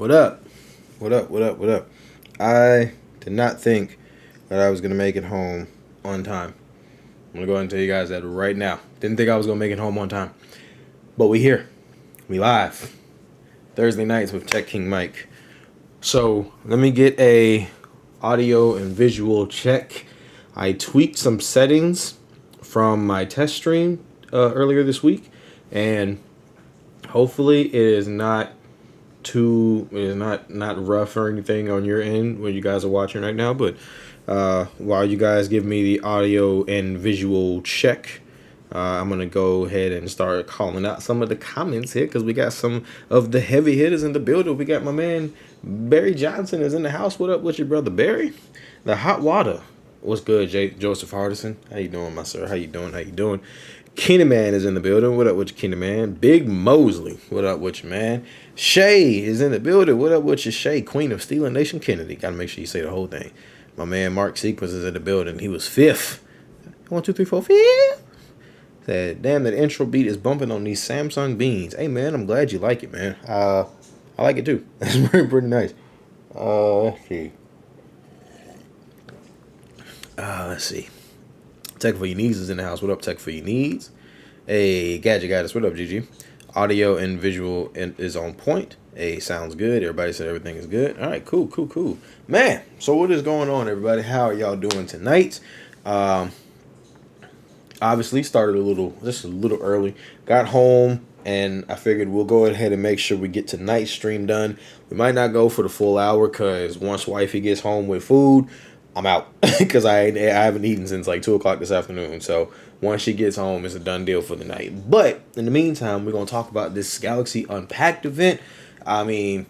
What up? What up? What up? What up? I did not think that I was going to make it home on time. I'm going to go ahead and tell you guys that right now. Didn't think I was going to make it home on time. But we here. We live. Thursday nights with Tech King Mike. So let me get a audio and visual check. I tweaked some settings from my test stream earlier this week. And hopefully it is not not rough or anything on your end when you guys are watching right now, but while you guys give me the audio and visual check, I'm gonna go ahead and start calling out some of the comments here because we got some of the heavy hitters in the building. We got my man Barry Johnson is in the house. What up with your brother Barry? The hot water. What's good, Joseph Hardison? How you doing, my sir? How you doing? Kenny Man is in the building. What up with you, Kenny Man? Big Mosley. What up with you, man? Shay is in the building. What up with you, Shay? Queen of Steeling Nation Kennedy. Gotta make sure you say the whole thing. My man Mark Sequence is in the building. He was fifth. 1, 2, 3, 4, 5. Said, damn, that intro beat is bumping on these Samsung beans. Hey, man, I'm glad you like it, man. I like it too. It's pretty nice. Let's see. Let's see. Tech for Your Needs is in the house. What up, Tech for Your Needs? Hey, Gadget Goddess. What up, Gigi? Audio and visual is on point. Hey, sounds good. Everybody said everything is good. All right, cool. Man, so what is going on, everybody? How are y'all doing tonight? Obviously, started just a little early. Got home, and I figured we'll go ahead and make sure we get tonight's stream done. We might not go for the full hour, because once wifey gets home with food, I'm out because I haven't eaten since like 2 o'clock this afternoon. So once she gets home, it's a done deal for the night. But in the meantime, we're going to talk about this Galaxy Unpacked event. I mean,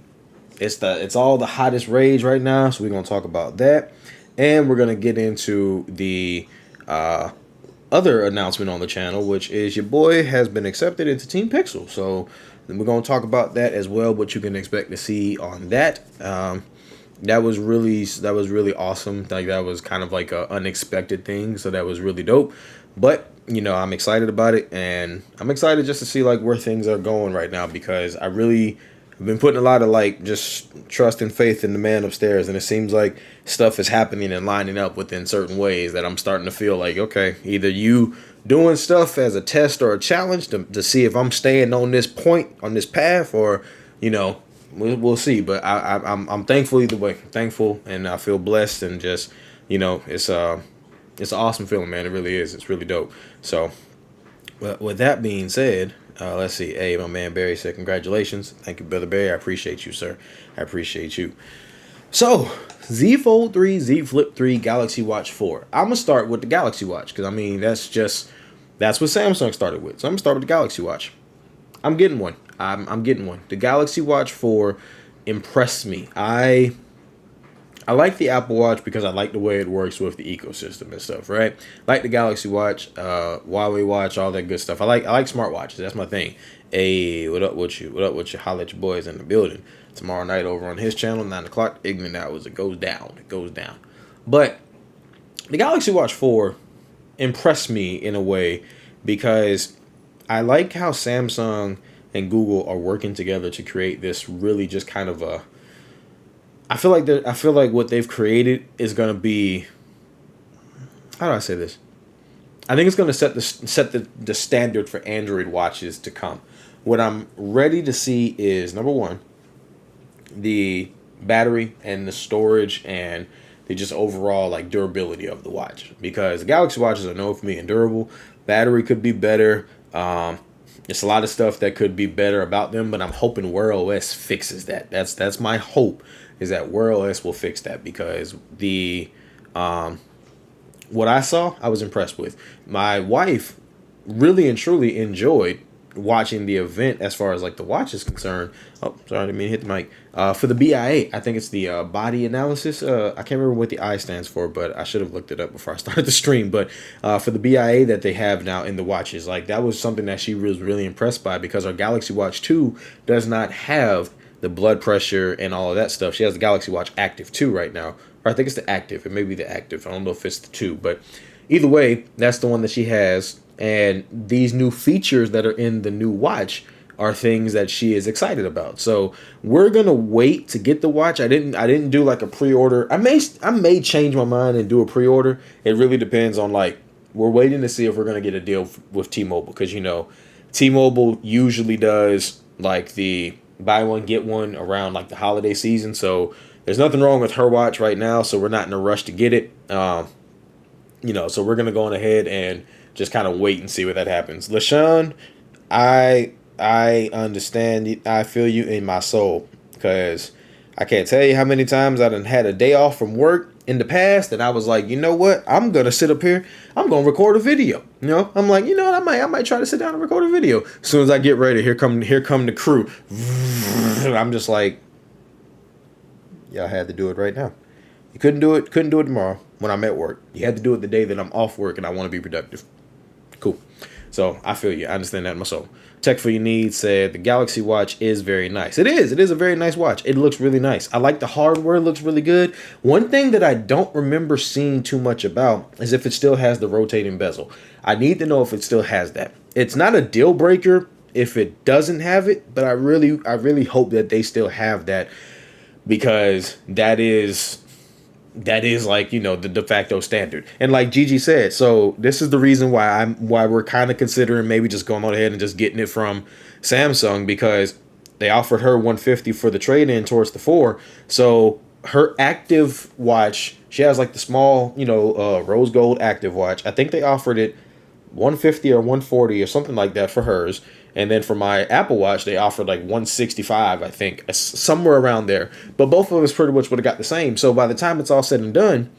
it's all the hottest rage right now. So we're going to talk about that. And we're going to get into the other announcement on the channel, which is your boy has been accepted into Team Pixel. So we're going to talk about that as well, what you can expect to see on that. That was really awesome. Like, that was kind of like a unexpected thing, so that was really dope. But I'm excited about it, and I'm excited just to see like where things are going right now, because I really have been putting a lot of like just trust and faith in the man upstairs, and it seems like stuff is happening and lining up within certain ways that I'm starting to feel like, okay, either you doing stuff as a test or a challenge to see if I'm staying on this point, on this path, or we'll see. But I'm thankful either way. Thankful, and I feel blessed, and just it's an awesome feeling, man. It really is. It's really dope. So, with that being said, Let's see. Hey, my man Barry said, congratulations. Thank you, Brother Barry. I appreciate you, sir. I appreciate you. So, Z Fold 3, Z Flip 3, Galaxy Watch 4. I'm going to start with the Galaxy Watch because, I mean, that's what Samsung started with. So, I'm going to start with the Galaxy Watch. I'm getting one. I'm getting one. The Galaxy Watch 4 impressed me. I like the Apple Watch because I like the way it works with the ecosystem and stuff, right? Like the Galaxy Watch, Huawei Watch, all that good stuff. I like smartwatches. That's my thing. Hey, what up with you? What up with you? Holla at your boys in the building. Tomorrow night over on his channel, 9 o'clock, ignorant hours. It goes down. It goes down. But the Galaxy Watch 4 impressed me in a way because I like how Samsung and Google are working together to create this really just kind of a. I feel like what they've created is gonna be. How do I say this? I think it's gonna set the standard for Android watches to come. What I'm ready to see is number one, the battery and the storage and the just overall like durability of the watch, because the Galaxy watches are known for being durable. Battery could be better. It's a lot of stuff that could be better about them, but I'm hoping Wear OS fixes that. That's my hope, is that Wear OS will fix that, because the what I saw, I was impressed with. My wife really and truly enjoyed watching the event as far as like the watch is concerned. Oh, sorry, I didn't mean to hit the mic. For the BIA, I think it's the body analysis. I can't remember what the I stands for, but I should have looked it up before I started the stream. But for the BIA that they have now in the watches, like that was something that she was really impressed by, because our Galaxy Watch 2 does not have the blood pressure and all of that stuff. She has the Galaxy Watch Active 2 right now. Or I think it's the Active. It may be the Active. I don't know if it's the 2. But either way, that's the one that she has. And these new features that are in the new watch are things that she is excited about. So we're gonna wait to get the watch. I didn't do like a pre-order. I may change my mind and do a pre-order. It really depends on, like, we're waiting to see if we're gonna get a deal with T-Mobile, because T-Mobile usually does like the buy one get one around like the holiday season. So there's nothing wrong with her watch right now, so we're not in a rush to get it. So we're gonna go on ahead and just kind of wait and see what that happens. LaShawn, I understand you. I feel you in my soul, because I can't tell you how many times I done had a day off from work in the past, and I was like, you know what? I'm gonna sit up here. I'm gonna record a video. I'm like, you know what? I might try to sit down and record a video. As soon as I get ready, here come the crew. I'm just like, y'all had to do it right now. You couldn't do it tomorrow when I'm at work. You had to do it the day that I'm off work and I want to be productive. Cool. So I feel you. I understand that in my soul. Tech for Your Needs said the Galaxy Watch is very nice. It is. It is a very nice watch. It looks really nice. I like the hardware. It looks really good. One thing that I don't remember seeing too much about is if it still has the rotating bezel. I need to know if it still has that. It's not a deal breaker if it doesn't have it, but I really hope that they still have that, because that is like, the de facto standard. And like Gigi said, so this is the reason why we're kind of considering maybe just going on ahead and just getting it from Samsung, because they offered her $150 for the trade-in towards the 4. So her active watch, she has like the small, rose gold active watch. I think they offered it $150 or $140 or something like that for hers. And then for my Apple Watch, they offered like $165, I think, somewhere around there. But both of us pretty much would have got the same. So by the time it's all said and done,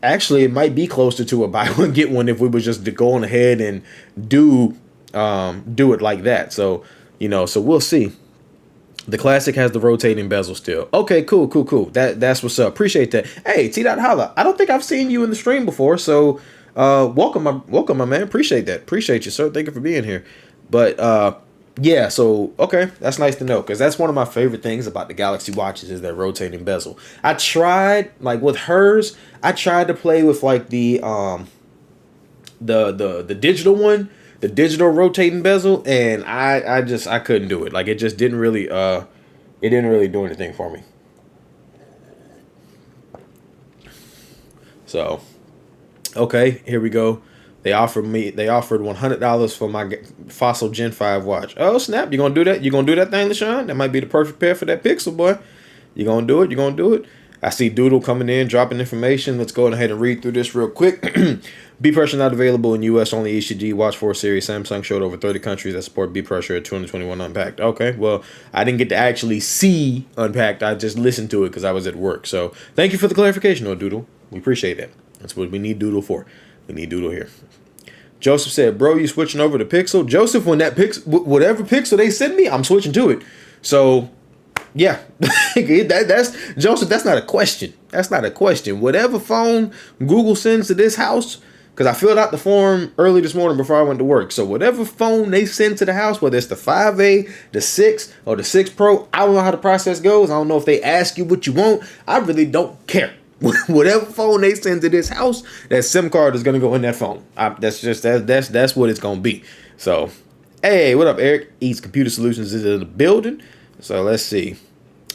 actually, it might be closer to a buy one get one if we were just to go on ahead and do it like that. So so we'll see. The Classic has the rotating bezel still. Okay, cool. That's what's up. Appreciate that. Hey, T. Holla. I don't think I've seen you in the stream before, so. Welcome, my man. Appreciate that. Appreciate you, sir. Thank you for being here. But yeah. So okay, that's nice to know, because that's one of my favorite things about the Galaxy watches is that rotating bezel. I tried, like with hers, I tried to play with like the digital one, the digital rotating bezel, and I couldn't do it. Like it just didn't really do anything for me. So. Okay, here we go. They offered $100 for my Fossil Gen 5 watch. Oh, snap. You gonna do that? You gonna do that thing, LaShawn? That might be the perfect pair for that Pixel, boy. You gonna do it? I see Doodle coming in, dropping information. Let's go ahead and read through this real quick. B pressure not available in U.S. only ECG Watch 4 series. Samsung showed over 30 countries that support B pressure at 221 Unpacked. Okay, well, I didn't get to actually see Unpacked. I just listened to it because I was at work. So thank you for the clarification, though, Doodle. We appreciate that. That's what we need Doodle for. We need Doodle here. Joseph said, bro, you switching over to Pixel? Joseph, when that Pixel, whatever Pixel they send me, I'm switching to it. So, yeah, that's Joseph. That's not a question. That's not a question. Whatever phone Google sends to this house, because I filled out the form early this morning before I went to work. So whatever phone they send to the house, whether it's the 5A, the 6, or the 6 Pro, I don't know how the process goes. I don't know if they ask you what you want. I really don't care. Whatever phone they send to this house, that SIM card is gonna go in that phone. That's what it's gonna be. So, hey, what up, Eric? Eats Computer Solutions is in the building. So let's see.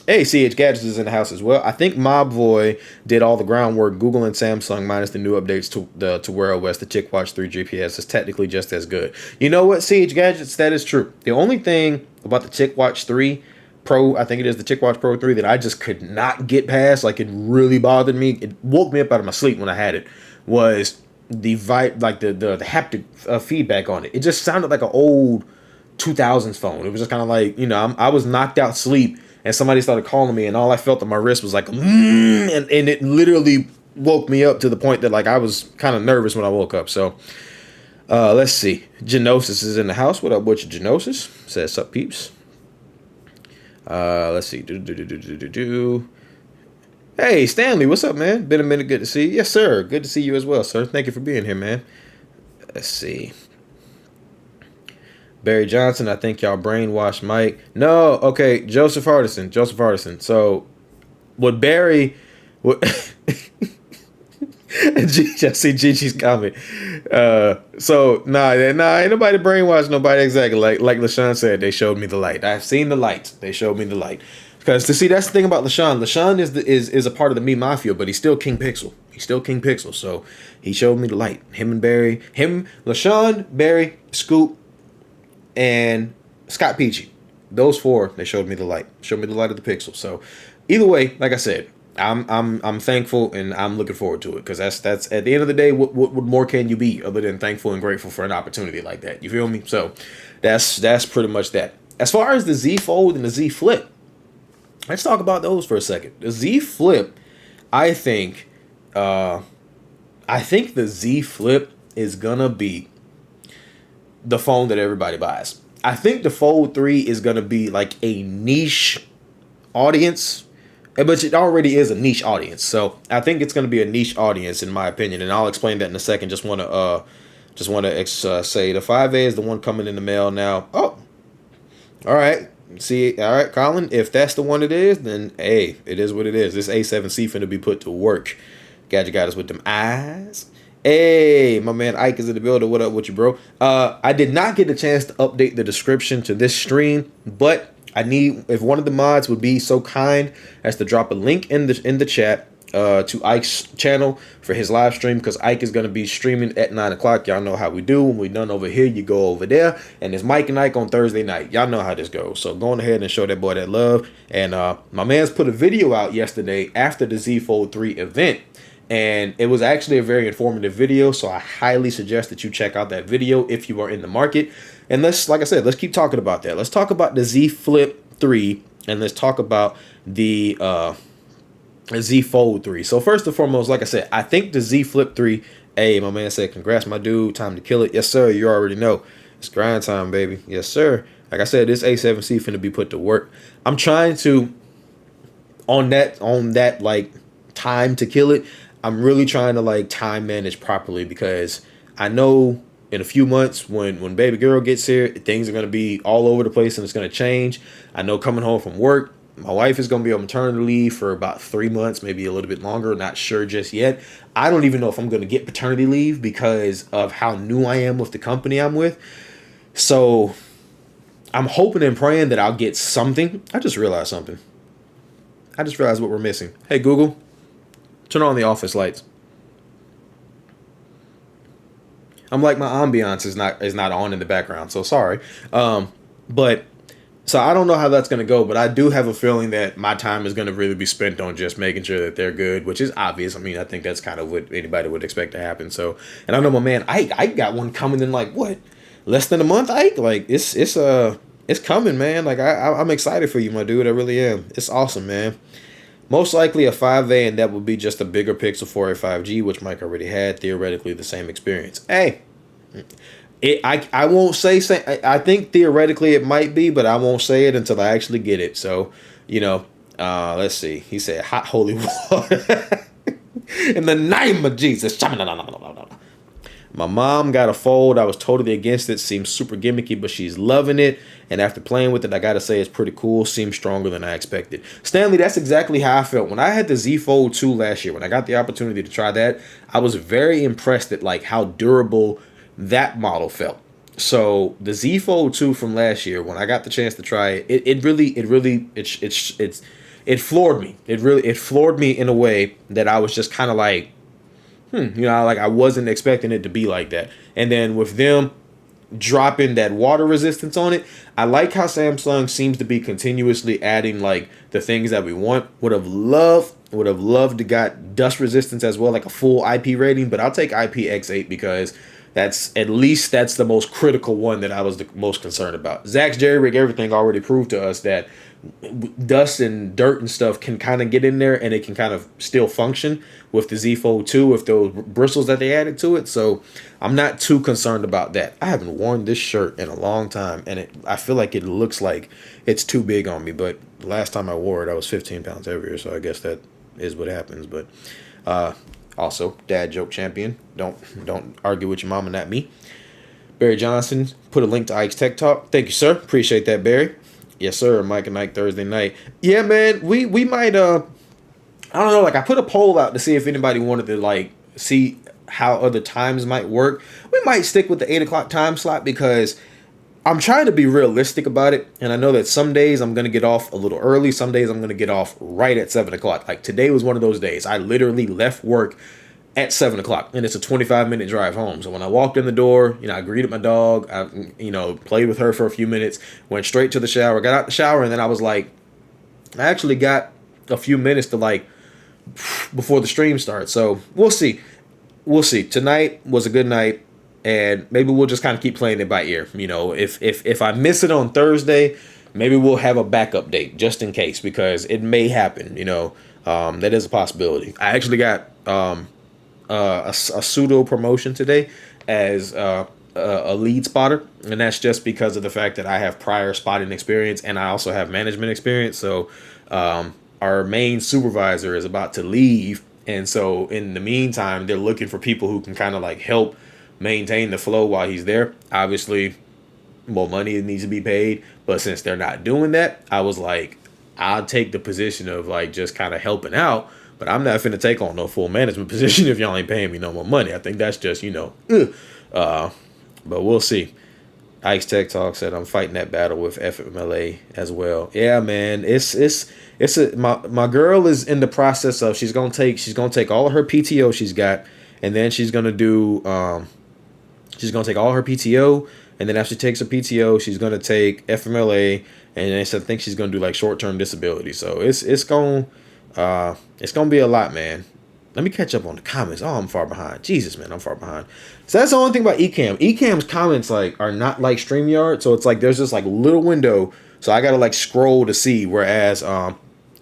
Hey, CH Gadgets is in the house as well. I think Mobboy did all the groundwork. Google and Samsung, minus the new updates to Wear OS, the TicWatch 3 GPS is technically just as good. You know what, CH Gadgets? That is true. The only thing about the TicWatch 3 Pro, I think it is the TicWatch Pro 3, that I just could not get past, like it really bothered me. It woke me up out of my sleep when I had it, was the haptic feedback on it. It just sounded like an old 2000s phone. It was just kind of like, I was knocked out sleep and somebody started calling me and all I felt on my wrist was like, and it literally woke me up to the point that like I was kind of nervous when I woke up. So let's see. Genosis is in the house. What up, Butcher Genosis? Says, sup, peeps. Let's see. Hey, Stanley, what's up, man? Been a minute. Good to see you. Yes, sir. Good to see you as well, sir. Thank you for being here, man. Let's see. Barry Johnson, I think y'all brainwashed Mike. No, okay, Joseph Hardison. So, what Barry... I see Gigi's comment. So, ain't nobody brainwashed nobody exactly. Like LaShawn said, they showed me the light. I've seen the light. They showed me the light. Because, to see, that's the thing about LaShawn. LaShawn is a part of the Me Mafia, but he's still King Pixel. So, he showed me the light. LaShawn, Barry, Scoop, and Scott Peachy, those four, they showed me the light of the Pixel. So either way, like I said, I'm thankful and I'm looking forward to it, because that's at the end of the day, what more can you be other than thankful and grateful for an opportunity like that? You feel me? So that's pretty much that. As far as the Z Fold and the Z Flip, let's talk about those for a second. The Z Flip, I think the Z Flip is gonna be the phone that everybody buys. I think the Fold 3 is going to be like a niche audience, but it already is a niche audience. So I think it's going to be a niche audience in my opinion, and I'll explain that in a second. Just want to say the 5A is the one coming in the mail now. Oh, all right. See, all right, Colin, if that's the one it is, then hey, it is what it is. This A7C finna be put to work. Gadget got us with them eyes. Hey, my man Ike is in the building. What up with you, bro? I did not get a chance to update the description to this stream, but I need, if one of the mods would be so kind as to drop a link in the chat to Ike's channel for his live stream, because Ike is going to be streaming at 9 o'clock. Y'all know how we do. When we done over here, you go over there, and it's Mike and Ike on Thursday night. Y'all know how this goes. So go on ahead and show that boy that love. And my man's put a video out yesterday after the Z Fold 3 event, and it was actually a very informative video, so I highly suggest that you check out that video if you are in the market. And let's keep talking about that. Let's talk about the Z Flip 3, and let's talk about the Z Fold 3. So first and foremost, like I said, I think the Z Flip 3, hey, my man said, congrats, my dude, time to kill it. Yes, sir, you already know. It's grind time, baby. Yes, sir. Like I said, this A7C finna be put to work. I'm trying to, on that like time to kill it, I'm really trying to like time manage properly, because I know in a few months when baby girl gets here, things are going to be all over the place and it's going to change. I know coming home from work, my wife is going to be on maternity leave for about 3 months, maybe a little bit longer. Not sure just yet. I don't even know if I'm going to get paternity leave because of how new I am with the company I'm with. So I'm hoping and praying that I'll get something. I just realized something. I just realized what we're missing. Hey, Google. Turn on the office lights. I'm like, my ambiance is not on in the background, so sorry. But So I don't know how that's going to go, but I do have a feeling that my time is going to really be spent on just making sure that they're good, which is obvious. I mean, I think that's kind of what anybody would expect to happen. So, and I know my man Ike got one coming in like what, less than a month. Ike, like it's coming, man. Like I'm excited for you, my dude. I really am. It's awesome, man. Most likely a 5A, and that would be just a bigger Pixel 4a 5G, which Mike already had. Theoretically, the same experience. Hey, I won't say. I think theoretically it might be, but I won't say it until I actually get it. So, you know, let's see. He said, "Hot holy water." In the name of Jesus. My mom got a fold. I was totally against it. Seems super gimmicky, but she's loving it. And after playing with it, I gotta say it's pretty cool. Seems stronger than I expected. Stanley, that's exactly how I felt when I had the Z Fold 2 last year. When I got the opportunity to try that, I was very impressed at like how durable that model felt. So the Z Fold 2 from last year, when I got the chance to try it, it floored me. It floored me in a way that I was just kind of like, like I wasn't expecting it to be like that. And then with them dropping that water resistance on it, I like how Samsung seems to be continuously adding like the things that we want. Would have loved to got dust resistance as well, like a full IP rating, but I'll take IPX8 because that's the most critical one that I was the most concerned about. Zach's Jerry Rig Everything already proved to us that dust and dirt and stuff can kind of get in there and it can kind of still function with the Z Fold 2 with those bristles that they added to it. So I'm not too concerned about that. I haven't worn this shirt in a long time and I feel like it looks like it's too big on me, but the last time I wore it I was 15 pounds heavier, so I guess that is what happens. But also dad joke champion, don't argue with your mama, not me. Barry Johnson put a link to Ike's Tech Talk. Thank you, sir. Appreciate that, Barry. Yes, sir. Mike and Ike Thursday night. Yeah, man. We might I don't know, like I put a poll out to see if anybody wanted to like see how other times might work. We might stick with the 8 o'clock time slot because I'm trying to be realistic about it. And I know that some days I'm gonna get off a little early, some days I'm gonna get off right at 7 o'clock. Like today was one of those days. I literally left work at 7 o'clock and it's a 25-minute drive home. So when I walked in the door, I greeted my dog, I played with her for a few minutes, went straight to the shower, got out the shower, and then I was like, I actually got a few minutes to like before the stream starts. So we'll see. Tonight was a good night, and maybe we'll just kind of keep playing it by ear. If I miss it on Thursday, maybe we'll have a backup date just in case, because it may happen. That is a possibility. I actually got a pseudo promotion today as a lead spotter, and that's just because of the fact that I have prior spotting experience and I also have management experience. So our main supervisor is about to leave, and so in the meantime they're looking for people who can kind of like help maintain the flow while he's there. Obviously more money needs to be paid, but since they're not doing that, I was like, I'll take the position of like just kind of helping out, but I'm not finna take on no full management position if y'all ain't paying me no more money. I think that's just but we'll see. Ike's Tech Talk said I'm fighting that battle with FMLA as well. Yeah, man, my girl is in the process of she's gonna take all of her PTO she's got, and then she's gonna take all her PTO, and then after she takes her PTO, she's gonna take FMLA, and then I think she's gonna do like short-term disability. So it's gonna be a lot, man. Let me catch up on the comments. Oh, I'm far behind. Jesus, man, I'm far behind. So that's the only thing about Ecamm. Ecamm's comments like are not like StreamYard, so it's like there's this like little window, so I gotta like scroll to see. Whereas on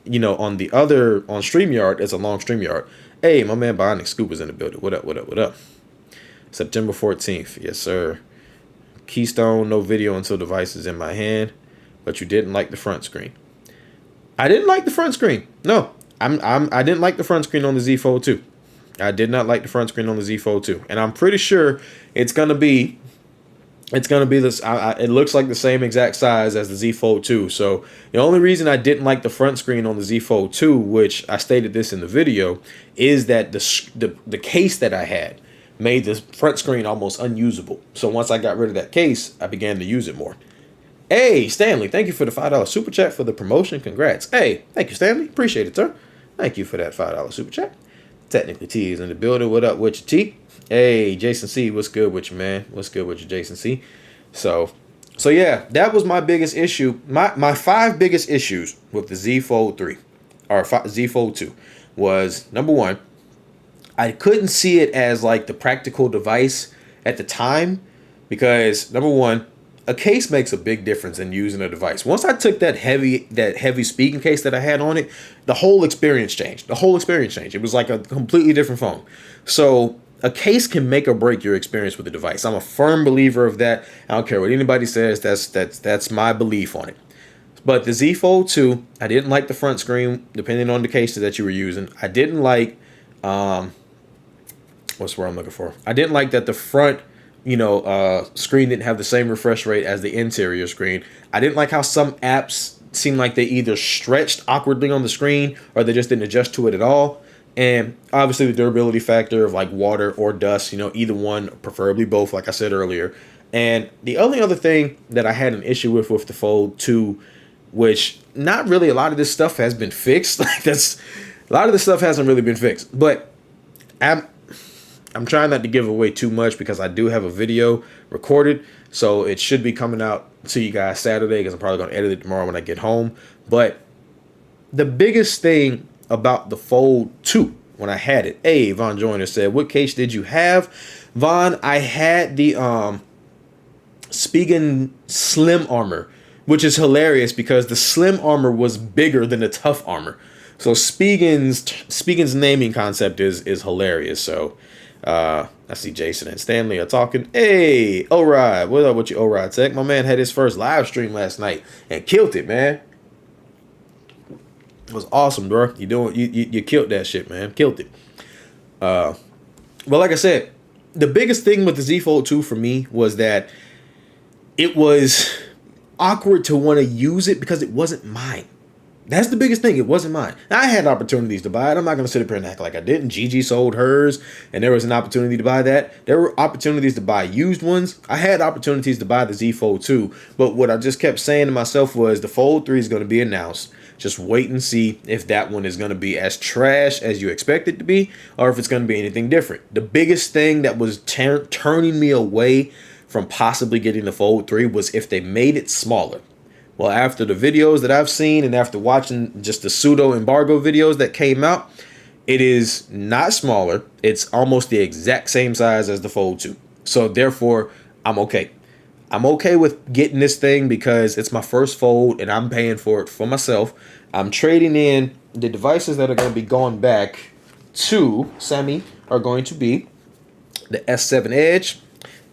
StreamYard, it's a long StreamYard. Hey, my man Bionic Scoop is in the building. What up? September 14th, yes sir. Keystone, no video until device is in my hand, but you didn't like the front screen. I didn't like the front screen. No. I didn't like the front screen on the Z Fold 2. I did not like the front screen on the Z Fold 2, and I'm pretty sure it's gonna be this. It looks like the same exact size as the Z Fold 2. So the only reason I didn't like the front screen on the Z Fold 2, which I stated this in the video, is that the case that I had made the front screen almost unusable. So once I got rid of that case, I began to use it more. Hey, Stanley, thank you for the $5 super chat for the promotion. Congrats. Hey, thank you, Stanley. Appreciate it, sir. Thank you for that $5 super chat. Technically T is in the building. What up with you, T? Hey, Jason C, what's good with you, man? What's good with you, Jason C? So So yeah, that was my biggest issue. My five biggest issues with the Z Fold 3 or Z Fold 2 was number one, I couldn't see it as like the practical device at the time because number one, a case makes a big difference in using a device. Once I took that heavy speaking case that I had on it, the whole experience changed. The whole experience changed. It was like a completely different phone. So a case can make or break your experience with the device. I'm a firm believer of that. I don't care what anybody says. That's my belief on it. But the Z Fold 2, I didn't like the front screen, depending on the case that you were using. I didn't like what's the word I'm looking for? I didn't like that the front, screen didn't have the same refresh rate as the interior screen. I didn't like how some apps seemed like they either stretched awkwardly on the screen or they just didn't adjust to it at all. And obviously the durability factor of like water or dust, either one, preferably both, like I said earlier. And the only other thing that I had an issue with the Fold 2, which not really a lot of this stuff has been fixed. Like a lot of this stuff hasn't really been fixed. But I'm trying not to give away too much because I do have a video recorded. So it should be coming out to you guys Saturday because I'm probably going to edit it tomorrow when I get home. But the biggest thing about the Fold 2 when I had it, Von Joyner said, what case did you have? Von, I had the Spigen Slim Armor, which is hilarious because the Slim Armor was bigger than the Tough Armor. So Spigen's naming concept is hilarious. So I see Jason and Stanley are talking. Hey, O-Ride, what up with you, O-Ride Tech? My man had his first live stream last night and killed it, man. It was awesome, bro. You killed that shit, man. Killed it. But like I said, the biggest thing with the Z Fold 2 for me was that it was awkward to want to use it because it wasn't mine. That's the biggest thing. It wasn't mine. Now, I had opportunities to buy it. I'm not going to sit up here and act like I didn't. Gigi sold hers, and there was an opportunity to buy that. There were opportunities to buy used ones. I had opportunities to buy the Z Fold 2, but what I just kept saying to myself was the Fold 3 is going to be announced. Just wait and see if that one is going to be as trash as you expect it to be, or if it's going to be anything different. The biggest thing that was turning me away from possibly getting the Fold 3 was if they made it smaller. Well, after the videos that I've seen and after watching just the pseudo embargo videos that came out, it is not smaller. It's almost the exact same size as the Fold 2. So therefore, I'm okay. I'm okay with getting this thing because it's my first Fold and I'm paying for it for myself. I'm trading in the devices that are going to be going back to Sammy are going to be the S7 Edge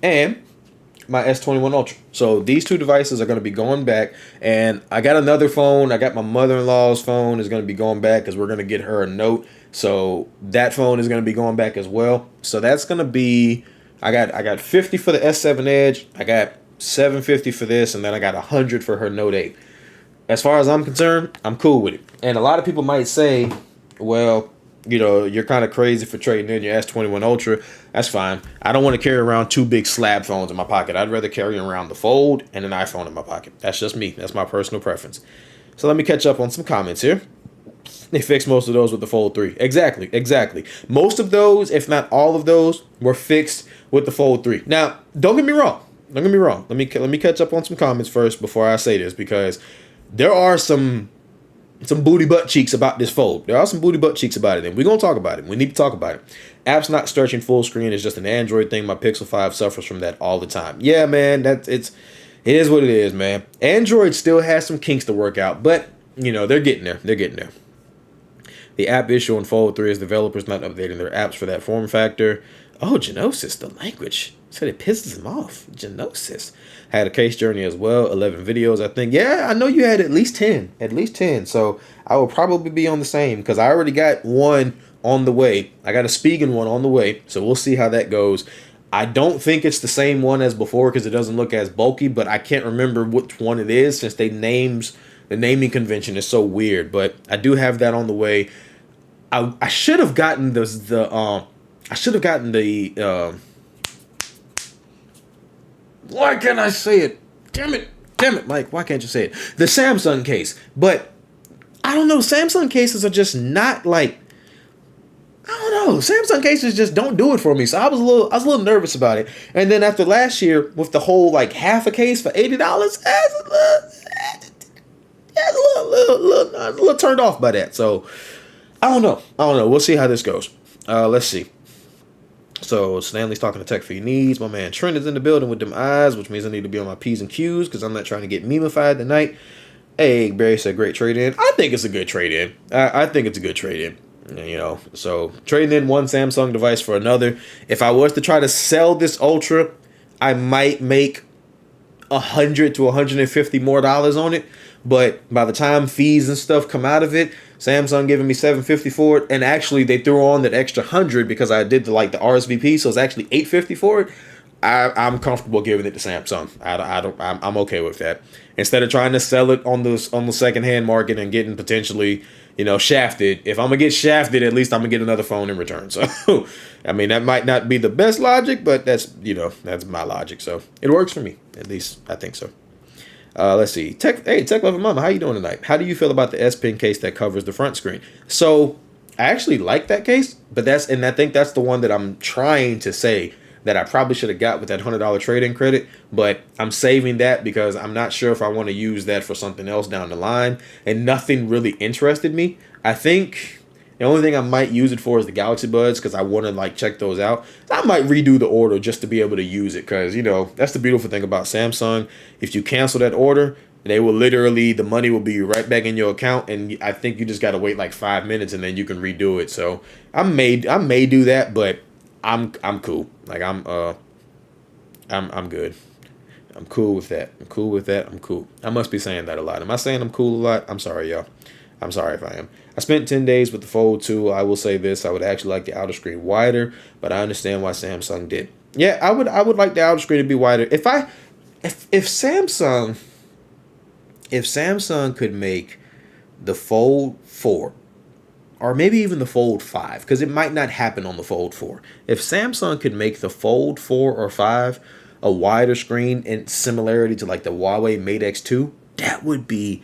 and my S21 Ultra. So these two devices are going to be going back, and I got another phone. I got my mother-in-law's phone is going to be going back because we're going to get her a Note. So that phone is going to be going back as well. So that's going to be, I got 50 for the S7 Edge. I got 750 for this, and then I got 100 for her Note 8. As far as I'm concerned, I'm cool with it. And a lot of people might say, well, you're kind of crazy for trading in your S21 Ultra. That's fine. I don't want to carry around two big slab phones in my pocket. I'd rather carry around the Fold and an iPhone in my pocket. That's just me. That's my personal preference. So let me catch up on some comments here. They fixed most of those with the Fold 3. Exactly. Most of those, if not all of those, were fixed with the Fold 3. Now, don't get me wrong. Let me catch up on some comments first before I say this, because there are some booty butt cheeks about this Fold. There are some booty butt cheeks about it, and we're going to talk about it. We need to talk about it. Apps not stretching full screen is just an Android thing. My Pixel 5 suffers from that all the time. Yeah, man, it is what it is, man. Android still has some kinks to work out, but, they're getting there. The app issue on Fold 3 is developers not updating their apps for that form factor. Oh, Genosis, the language. Said it pisses them off. Genosis. Had a case journey as well. 11 videos, I think. Yeah, I know you had at least 10. So I will probably be on the same because I already got one on the way. I got a Spigen one on the way. So we'll see how that goes. I don't think it's the same one as before because it doesn't look as bulky, but I can't remember which one it is since the naming convention is so weird. But I do have that on the way. I should have gotten why can't I say it? Damn it, Mike. Why can't you say it? The Samsung case. But I don't know. Samsung cases are just not like I don't know. Samsung cases just don't do it for me. So I was a little nervous about it. And then after last year with the whole like half a case for $80, I was a little turned off by that. So I don't know. We'll see how this goes. Let's see. So Stanley's talking to Tech for Your Needs. My man Trent is in the building with them eyes, which means I need to be on my P's and Q's because I'm not trying to get memeified tonight. Hey, Barry said great trade in. I think it's a good trade in. I think it's a good trade in. You know, so trading in one Samsung device for another. If I was to try to sell this Ultra, I might make $100 to $150 more on it. But by the time fees and stuff come out of it, Samsung giving me $750 for it, and actually they threw on that extra $100 because I did the RSVP, so it's actually $850 for it. I'm comfortable giving it to Samsung. I'm okay with that. Instead of trying to sell it on the secondhand market and getting potentially, shafted. If I'm gonna get shafted, at least I'm gonna get another phone in return. So, I mean, that might not be the best logic, but that's my logic. So it works for me. At least I think so. Let's see. Tech Lover Mama, how you doing tonight? How do you feel about the S Pen case that covers the front screen? So I actually like that case, but I think that's the one that I'm trying to say that I probably should have got with that $100 trade-in credit, but I'm saving that because I'm not sure if I want to use that for something else down the line, and nothing really interested me. I think the only thing I might use it for is the Galaxy Buds because I want to check those out. I might redo the order just to be able to use it because, that's the beautiful thing about Samsung. If you cancel that order, they will literally, the money will be right back in your account, and I think you just got to wait 5 minutes and then you can redo it. So I may do that, but I'm cool. I'm good. I'm cool with that. I'm cool. I must be saying that a lot. Am I saying I'm cool a lot? I'm sorry, y'all. I'm sorry if I am. I spent 10 days with the Fold 2. I will say this. I would actually like the outer screen wider, but I understand why Samsung did. Yeah, I would like the outer screen to be wider. If Samsung could make the Fold 4, or maybe even the Fold 5, because it might not happen on the Fold 4. If Samsung could make the Fold 4 or 5 a wider screen in similarity to the Huawei Mate X2, that would be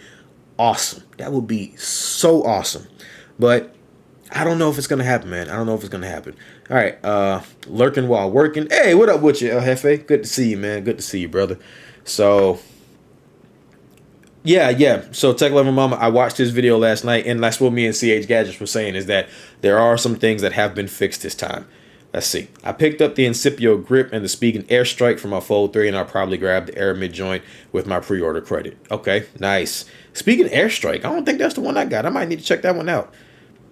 awesome. That would be so awesome. But I don't know if it's going to happen, man. I don't know if it's going to happen. All right, lurking while working. Hey, what up with you, El Jefe? Good to see you, man. Good to see you, brother. So Yeah. So Tech Lover Mama, I watched this video last night, and that's what me and CH Gadgets were saying, is that there are some things that have been fixed this time. Let's see. I picked up the Incipio grip and the Spigen Airstrike for my Fold 3, and I'll probably grab the Air Mid joint with my pre-order credit. Okay, nice. Spigen Airstrike, I don't think that's the one I got. I might need to check that one out.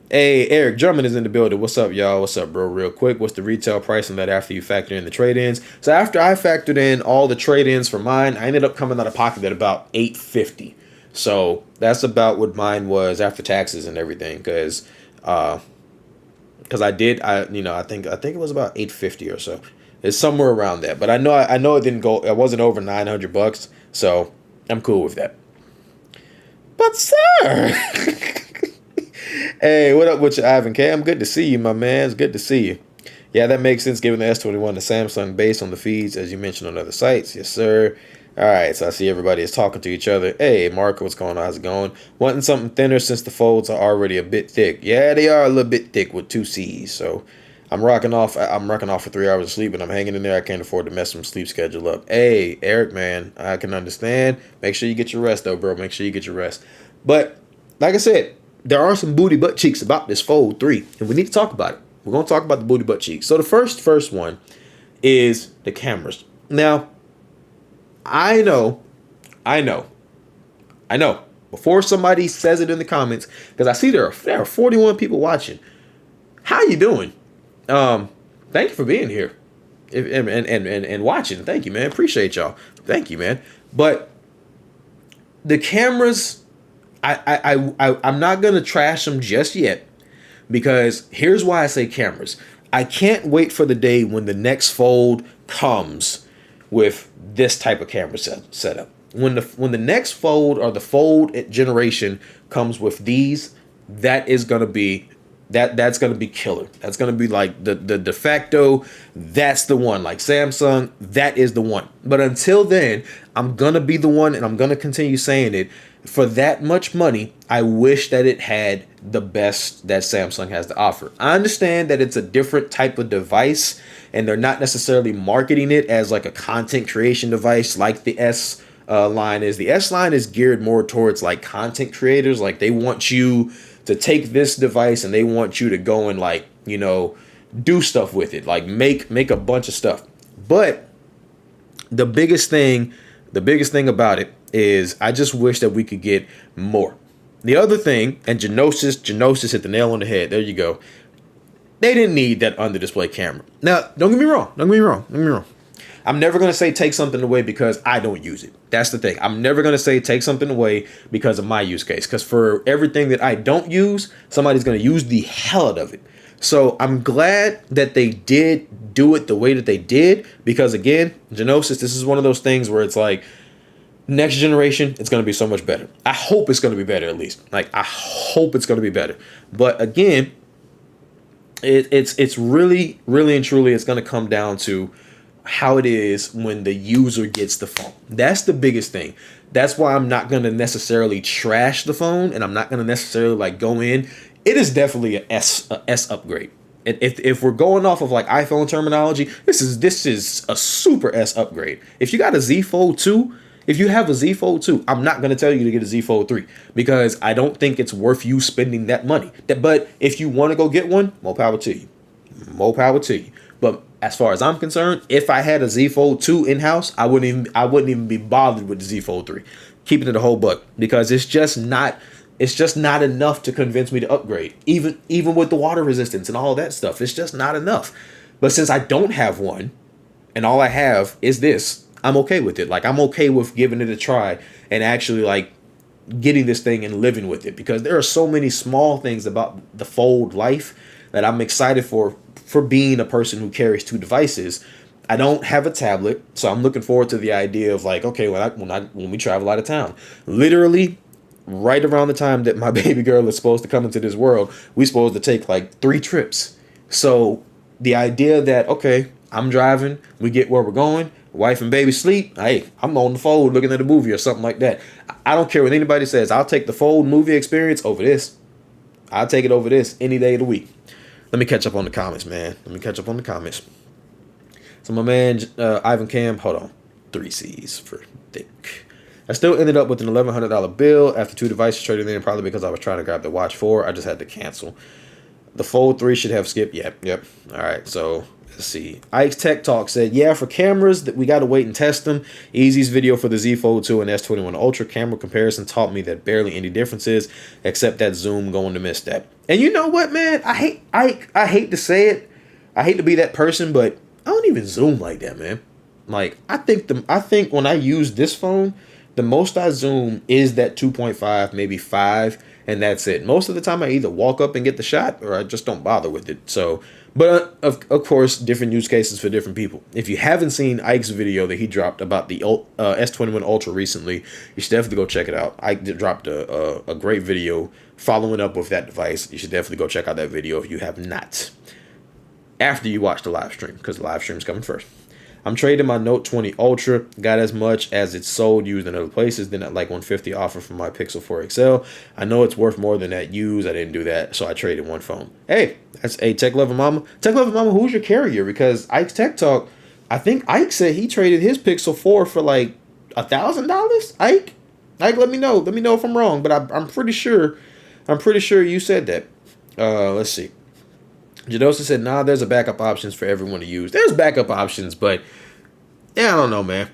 Hey, Eric Drummond is in the building. What's up, y'all? What's up, bro? Real quick, what's the retail price on that after you factor in the trade-ins? So after I factored in all the trade-ins for mine, I ended up coming out of pocket at about $850. So that's about what mine was after taxes and everything, because I think it was about $850 or so. It's somewhere around that, but I know it didn't go. It wasn't over $900, so I'm cool with that. But sir. Hey, what up with you, Ivan K? I'm good to see you, my man. It's good to see you. Yeah, that makes sense given the S21 to Samsung based on the feeds, as you mentioned on other sites. Yes, sir. All right, so I see everybody is talking to each other. Hey, Marco, what's going on? How's it going? Wanting something thinner since the folds are already a bit thick. Yeah, they are a little bit thick with 2 C's. So I'm rocking off for 3 hours of sleep, and I'm hanging in there. I can't afford to mess my sleep schedule up. Hey, Eric, man, I can understand. Make sure you get your rest, though, bro. Make sure you get your rest. But like I said, there are some booty butt cheeks about this Fold 3, and we need to talk about it. We're going to talk about the booty butt cheeks. So the first one is the cameras. Now, I know. Before somebody says it in the comments, because I see there are 41 people watching. How you doing? Thank you for being here and watching. Thank you, man. Appreciate y'all. Thank you, man. But the cameras, I'm not gonna trash them just yet, because here's why I say cameras. I can't wait for the day when the next Fold comes with this type of camera setup. When the next Fold or the Fold generation comes with these, that's gonna be killer. That's gonna be like the de facto. That's the one. Like Samsung, that is the one. But until then, I'm gonna be the one, and I'm gonna continue saying it. For that much money, I wish that it had the best that Samsung has to offer. I understand that it's a different type of device and they're not necessarily marketing it as like a content creation device like the S line is. The S line is geared more towards like content creators. Like they want you to take this device and they want you to go and like, you know, do stuff with it, like make a bunch of stuff. But the biggest thing about it is I just wish that we could get more. The other thing, and Genosis hit the nail on the head. There you go. They didn't need that under display camera. Now, don't get me wrong. I'm never going to say take something away because I don't use it. That's the thing. I'm never going to say take something away because of my use case. Because for everything that I don't use, somebody's going to use the hell out of it. So I'm glad that they did do it the way that they did. Because again, Genosis, this is one of those things where it's like, next generation, it's going to be so much better. I hope it's going to be better, at least. Like, I hope it's going to be better. But again, it's really, really and truly, it's going to come down to how it is when the user gets the phone. That's the biggest thing. That's why I'm not going to necessarily trash the phone, and I'm not going to necessarily like go in. It is definitely a S upgrade. If we're going off of like iPhone terminology, this is a super S upgrade. If you got a Z Fold 2, if you have a Z Fold 2, I'm not going to tell you to get a Z Fold 3 because I don't think it's worth you spending that money. But if you want to go get one, more power to you. More power to you. But as far as I'm concerned, if I had a Z Fold 2 in-house, I wouldn't even be bothered with the Z Fold 3. Keeping it a whole buck because it's just not enough to convince me to upgrade. Even with the water resistance and all that stuff, it's just not enough. But since I don't have one and all I have is this, I'm okay with it. Like I'm okay with giving it a try and actually like getting this thing and living with it because there are so many small things about the Fold life that I'm excited for being a person who carries two devices. I don't have a tablet, so I'm looking forward to the idea of like, okay, when we travel out of town, literally right around the time that my baby girl is supposed to come into this world, we're supposed to take like 3 trips. So the idea that, okay, I'm driving, we get where we're going, wife and baby sleep, hey, I'm on the Fold looking at a movie or something like that. I don't care what anybody says. I'll take the Fold movie experience over this. I'll take it over this any day of the week. Let me catch up on the comments, man. So my man, Ivan Cam, hold on. 3 C's for thick. I still ended up with an $1,100 bill after 2 devices traded in, probably because I was trying to grab the Watch 4. I just had to cancel. The Fold 3 should have skipped. Yep. All right, so let's see. Ike's Tech Talk said, yeah, for cameras, that we got to wait and test them. Easy's video for the Z Fold 2 and S21 Ultra camera comparison taught me that barely any differences, except that zoom going to miss that. And you know what, man? I hate to say it. I hate to be that person, but I don't even zoom like that, man. Like, I think when I use this phone, the most I zoom is that 2.5, maybe 5, and that's it. Most of the time I either walk up and get the shot or I just don't bother with it. So, but of course, different use cases for different people. If you haven't seen Ike's video that he dropped about the S21 Ultra recently, you should definitely go check it out. Ike dropped a great video following up with that device. You should definitely go check out that video if you have not. After you watch the live stream, because the live stream is coming first. I'm trading my Note 20 Ultra. Got as much as it's sold used in other places. Then at like 150 offer for my Pixel 4 XL. I know it's worth more than that used. I didn't do that, so I traded one phone. Hey, that's a Tech Lover Mama. Tech Lover Mama, who's your carrier? Because Ike's Tech Talk, I think Ike said he traded his Pixel 4 for like $1,000. Ike, let me know. Let me know if I'm wrong, but I'm pretty sure. I'm pretty sure you said that. Let's see. Jadosa said, nah, there's a backup options for everyone to use. There's backup options, but yeah, I don't know, man.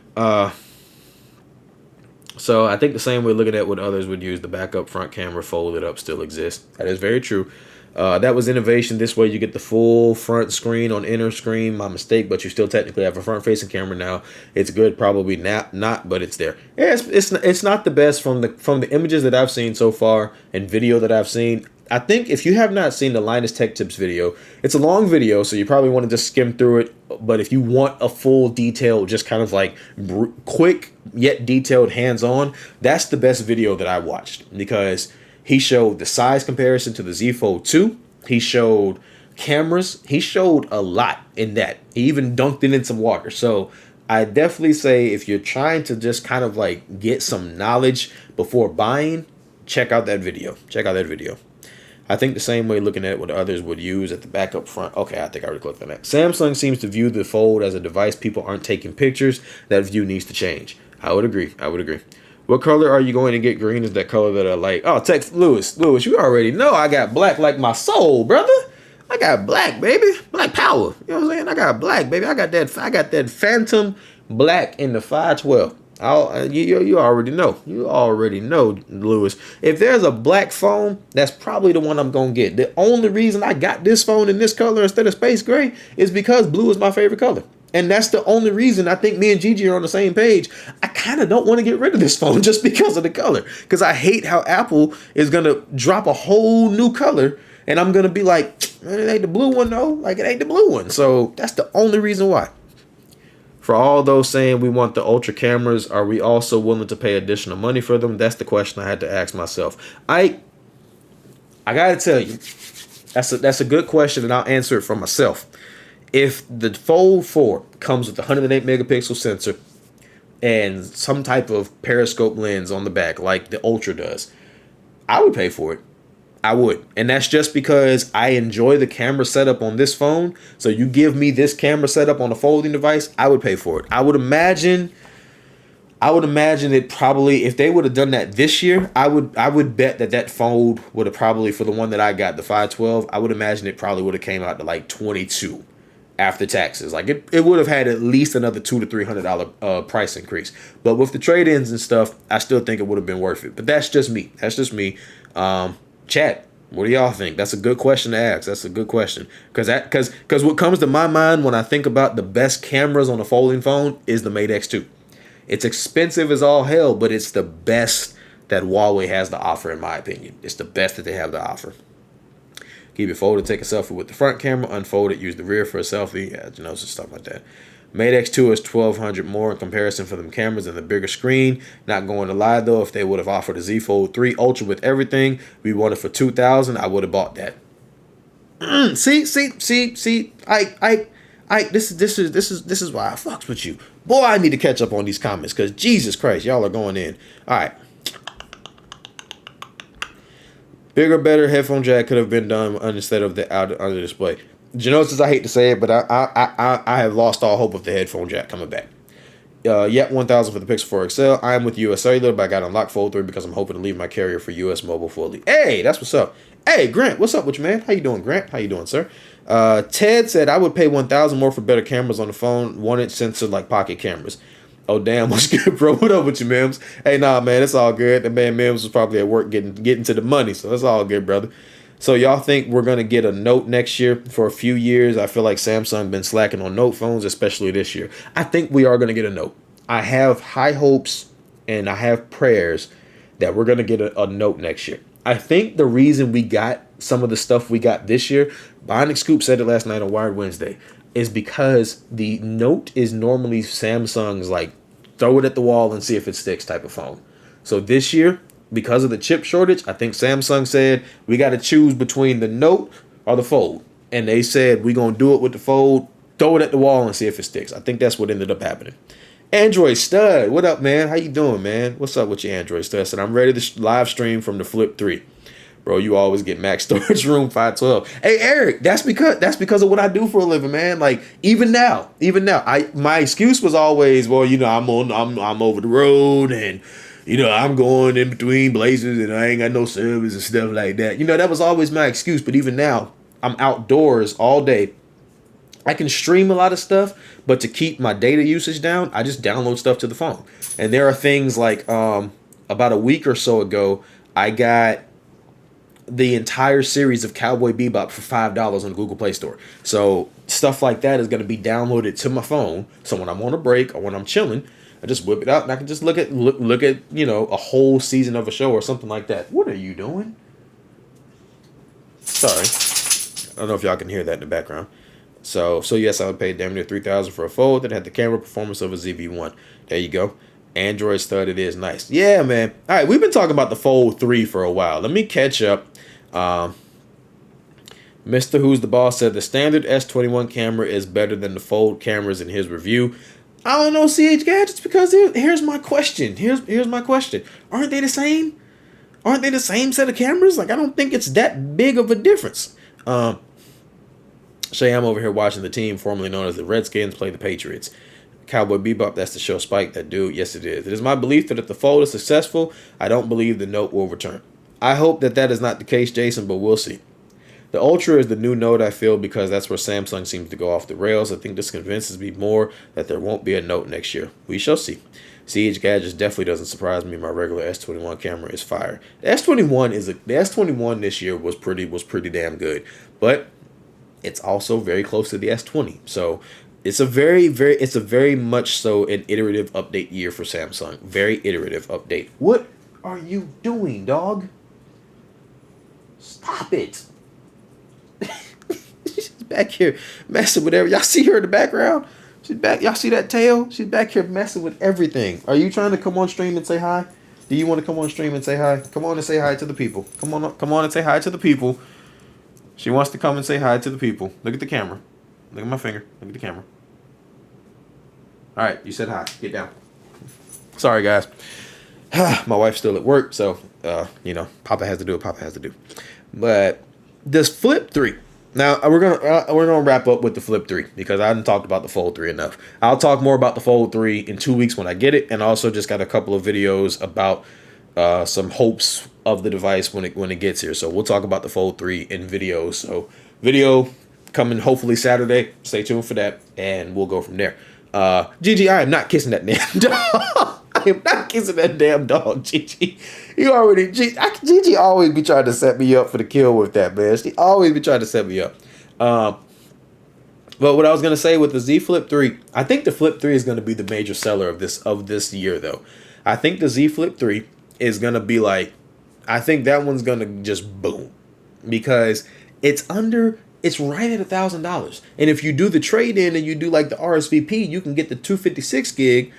So I think the same way looking at what others would use, the backup front camera folded up still exists. That is very true. That was innovation. This way you get the full front screen on inner screen. My mistake, but you still technically have a front-facing camera now. It's good, probably not, but it's there. Yeah, it's not the best from the images that I've seen so far and video that I've seen. I think if you have not seen the Linus Tech Tips video, it's a long video, so you probably want to just skim through it. But if you want a full detailed, just kind of like quick yet detailed hands-on, that's the best video that I watched because he showed the size comparison to the Z Fold 2. He showed cameras. He showed a lot in that. He even dunked it in some water. So I definitely say if you're trying to just kind of like get some knowledge before buying, check out that video. I think the same way looking at what others would use at the back up front. Okay, I think I already clicked on that. Samsung seems to view the Fold as a device people aren't taking pictures. That view needs to change. I would agree. I would agree. What color are you going to get? Green is that color that I like. Oh, text Lewis. Lewis, you already know I got black like my soul, brother. I got black, baby. Black power. You know what I'm saying? I got black, baby. I got that phantom black in the 512. You already know. You already know, Lewis. If there's a black phone, that's probably the one I'm gonna get. The only reason I got this phone in this color instead of space gray is because blue is my favorite color. And that's the only reason I think me and Gigi are on the same page. I kind of don't want to get rid of this phone just because of the color. Because I hate how Apple is going to drop a whole new color. And I'm going to be like, man, it ain't the blue one, though. Like, it ain't the blue one. So that's the only reason why. For all those saying we want the ultra cameras, are we also willing to pay additional money for them? That's the question I had to ask myself. I got to tell you, that's a good question, and I'll answer it for myself. If the Fold 4 comes with a 108 megapixel sensor and some type of periscope lens on the back like the Ultra does, I would pay for it. I would. And that's just because I enjoy the camera setup on this phone. So you give me this camera setup on a folding device, I would pay for it. I would imagine it probably, if they would have done that this year, I would bet that Fold would have probably, for the one that I got, the 512, I would imagine it probably would have came out to like 22 after taxes. Like it would have had at least another $200 to $300 price increase. But with the trade-ins and stuff, I still think it would have been worth it. But that's just me. Chat, what do y'all think? That's a good question to ask. That's a good question. Because what comes to my mind when I think about the best cameras on a folding phone is the Mate X2. It's expensive as all hell, but it's the best that Huawei has to offer, in my opinion. It's the best that they have to offer. Keep it folded, take a selfie with the front camera, unfold it, use the rear for a selfie, some stuff like that. Mate X2 is $1,200 more in comparison for them cameras and the bigger screen. Not going to lie though, if they would have offered a Z Fold 3 Ultra with everything, we want it for $2,000, I would have bought that. See, this is why I fucks with you. Boy, I need to catch up on these comments because Jesus Christ, y'all are going in. All right. Bigger, better headphone jack could have been done instead of the under display. Genosis, I hate to say it, but I have lost all hope of the headphone jack coming back. Yet 1,000 for the Pixel 4 XL. I am with US Cellular, but I got unlocked Fold 3 because I'm hoping to leave my carrier for US Mobile fully. Hey, that's what's up. Hey, Grant, what's up with you, man? How you doing, Grant? How you doing, sir? Ted said I would pay 1,000 more for better cameras on the phone, 1-inch sensor like pocket cameras. Oh damn, what's good, bro? What up with you, Mims? Hey, nah, man, it's all good. The man Mims was probably at work getting to the money, so that's all good, brother. So y'all think we're gonna get a Note next year? For a few years, I feel like Samsung been slacking on Note phones, especially this year. I think we are gonna get a Note. I have high hopes and I have prayers that we're gonna get a Note next year. I think the reason we got some of the stuff we got this year, Bionic Scoop said it last night on Wired Wednesday, is because the Note is normally Samsung's like throw it at the wall and see if it sticks type of phone. So this year, because of the chip shortage, I think Samsung said we got to choose between the Note or the Fold. And they said we're going to do it with the Fold, throw it at the wall and see if it sticks. I think that's what ended up happening. Android Stud, what up, man? How you doing, man? What's up with your Android Stud? Said I'm ready to live stream from the Flip 3. Bro, you always get max storage room 512. Hey Eric, that's because of what I do for a living, man. Like even now, my excuse was always, well, I'm over the road and I'm going in between places and I ain't got no service and stuff like that. That was always my excuse. But even now, I'm outdoors all day. I can stream a lot of stuff, but to keep my data usage down, I just download stuff to the phone. And there are things like about a week or so ago, I got the entire series of Cowboy Bebop for $5 on the Google Play Store. So stuff like that is going to be downloaded to my phone. So when I'm on a break or when I'm chilling, I just whip it out and I can just look at a whole season of a show or something like that. What are you doing? Sorry, I don't know if y'all can hear that in the background. So yes, I would pay damn near $3,000 for a Fold that had the camera performance of a ZV-1. There you go. Android Stud, it is nice. Yeah, man. All right, we've been talking about the Fold 3 for a while. Let me catch up. Mr. Who's the Boss said the standard S21 camera is better than the Fold cameras in his review. I don't know, CH Gadgets, because here's my question. Here's my question. Aren't they the same? Aren't they the same set of cameras? Like, I don't think it's that big of a difference. Shay, I'm over here watching the team formerly known as the Redskins play the Patriots. Cowboy Bebop, that's the show Spike, that dude. Yes, it is. It is my belief that if the fold is successful, I don't believe the Note will return. I hope that that is not the case, Jason, but we'll see. The Ultra is the new Note, I feel, because that's where Samsung seems to go off the rails. I think this convinces me more that there won't be a Note next year. We shall see. CH Gadgets definitely doesn't surprise me. My regular S21 camera is fire. The S21 this year was pretty damn good, but it's also very close to the S20. So it's a very much so an iterative update year for Samsung. Very iterative update. What are you doing, dog? Stop it. She's back here messing with everything. Y'all see her in the background? She's back. Y'all see that tail? She's back here messing with everything. Are you trying to come on stream and say hi? Do you want to come on stream and say hi? Come on and say hi to the people. Come on and say hi to the people. She wants to come and say hi to the people. Look at the camera. Look at my finger. Look at the camera. All right, you said hi. Get down. Sorry, guys. My wife's still at work, so Papa has to do what Papa has to do. But this Flip 3. Now we're gonna wrap up with the Flip 3 because I haven't talked about the Fold 3 enough. I'll talk more about the Fold 3 in 2 weeks when I get it, and also just got a couple of videos about some hopes of the device when it gets here. So we'll talk about the Fold 3 in videos. So video coming hopefully Saturday. Stay tuned for that, and we'll go from there. Gigi, I am not kissing that damn dog. I am not kissing that damn dog, Gigi. Gigi always be trying to set me up for the kill with that, man. She always be trying to set me up. But what I was gonna say with the Z Flip 3, I think the Flip 3 is gonna be the major seller of this year, though. I think the Z Flip 3 is gonna be like, I think that one's gonna just boom because it's right at $1,000. And if you do the trade-in and you do like the RSVP, you can get the 256 gig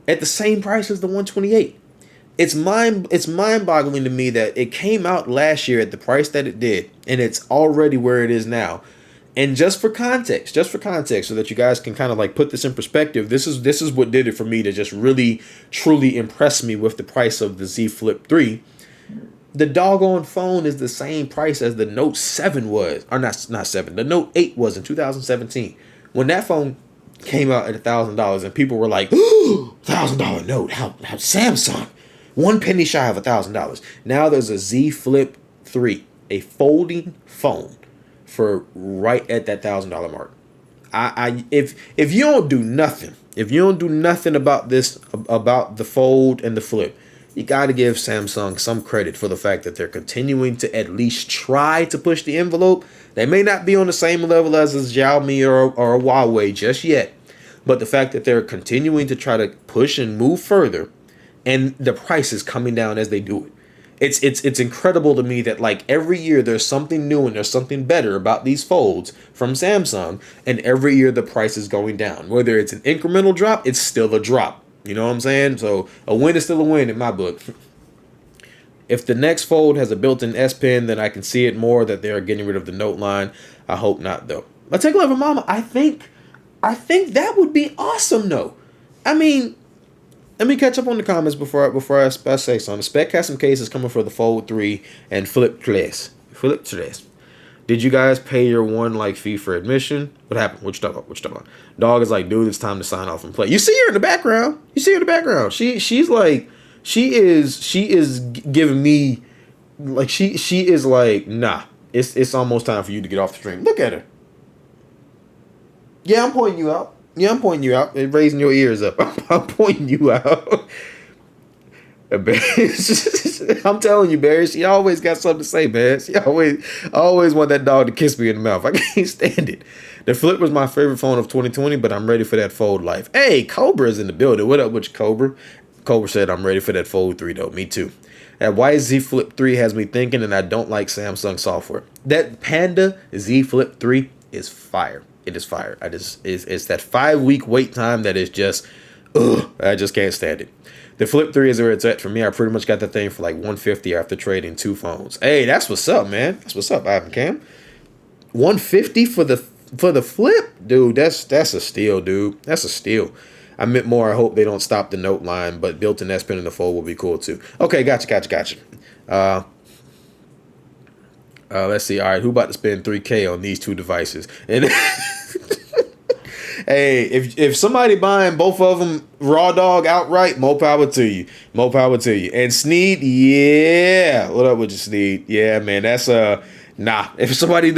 at the same price as the 128. It's mind-boggling to me that it came out last year at the price that it did, and it's already where it is now. And just for context, so that you guys can kind of like put this in perspective, this is what did it for me to just really, truly impress me with the price of the Z Flip 3. The doggone phone is the same price as the Note 7 was, or not 7, the Note 8 was in 2017. When that phone came out at $1,000 and people were like, $1,000 Note, how Samsung, one penny shy of $1,000. Now there's a Z Flip 3, a folding phone for right at that $1,000 mark. If you don't do nothing about this, about the Fold and the Flip, you got to give Samsung some credit for the fact that they're continuing to at least try to push the envelope. They may not be on the same level as a Xiaomi or a Huawei just yet, but the fact that they're continuing to try to push and move further, and the price is coming down as they do it. It's incredible to me that like every year there's something new and there's something better about these folds from Samsung, and every year the price is going down. Whether it's an incremental drop, it's still a drop. You know what I'm saying? So a win is still a win in my book. If the next Fold has a built-in S Pen, then I can see it more that they're getting rid of the Note line. I hope not, though. But take a look at Mama. I think that would be awesome, though. I mean, let me catch up on the comments before I say something. Spec has some cases coming for the Fold 3 and Flip 3. Did you guys pay your fee for admission? What happened? What you talking about? Dog is like, dude, it's time to sign off and play. You see her in the background. She's like, she is giving me, like, she is like, nah, it's almost time for you to get off the stream. Look at her. Yeah, I'm pointing you out. And raising your ears up. I'm pointing you out. I'm telling you, Barry, she always got something to say, man. She always want that dog to kiss me in the mouth. I can't stand it. The Flip was my favorite phone of 2020, but I'm ready for that Fold life. Hey, Cobra's in the building. What up with you, Cobra? Cobra said, I'm ready for that Fold 3, though. Me too. That YZ Flip 3 has me thinking, and I don't like Samsung software. That Panda Z Flip 3 is fire. It is fire. It's that 5-week wait time that is just, I just can't stand it. The Flip 3 is where it's at for me. I pretty much got that thing for like $150 after trading 2 phones. Hey, that's what's up, man. That's what's up, Ivan Cam. $150 for the Flip, dude. That's a steal, dude. That's a steal. I meant more. I hope they don't stop the Note line, but built-in S Pen in the Fold will be cool too. Okay, gotcha. Uh, let's see. All right, who about to spend 3K on these two devices? And hey, if somebody buying both of them raw dog outright, more power to you. More power to you. And Sneed, yeah, what up with you, Sneed? Yeah, man, that's nah. If somebody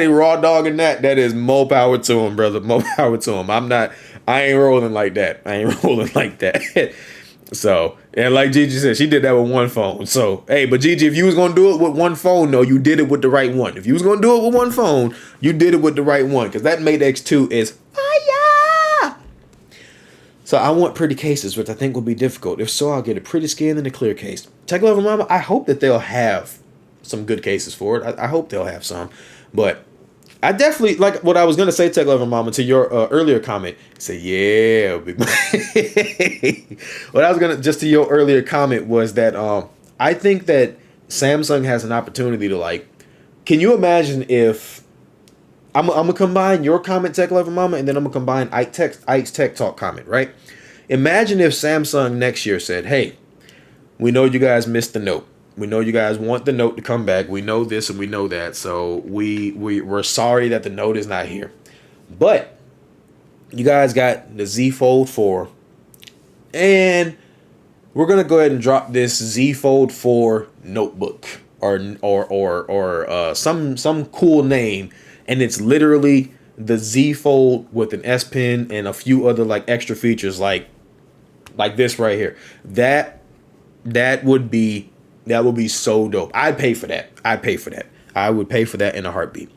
raw dogging that, that is more power to him, brother. More power to him. I ain't rolling like that. I ain't rolling like that. So, and like Gigi said, she did that with one phone. So, hey, but Gigi, if you was gonna do it with one phone, no, you did it with the right one. If you was gonna do it with one phone, you did it with the right one, because that Mate X2 is fire. So I want pretty cases, which I think will be difficult. If so, I'll get a pretty skin and a clear case. Tech Level Mama, I hope that they'll have some good cases for it. I hope they'll have some, but I definitely like what I was gonna say, Tech Lover Mama, to your earlier comment. Say, yeah, big what I was gonna just to your earlier comment was that I think that Samsung has an opportunity to like. Can you imagine if I'm gonna combine your comment, Tech Lover Mama, and then I'm gonna combine Ike's Tech Talk comment, right? Imagine if Samsung next year said, "Hey, we know you guys missed the Note. We know you guys want the Note to come back. We know this and we know that. So we're sorry that the Note is not here. But you guys got the Z Fold 4. And we're going to go ahead and drop this Z Fold 4 notebook or some cool name. And it's literally the Z Fold with an S Pen and a few other like extra features like this right here. That would be so dope. I'd pay for that. I would pay for that in a heartbeat.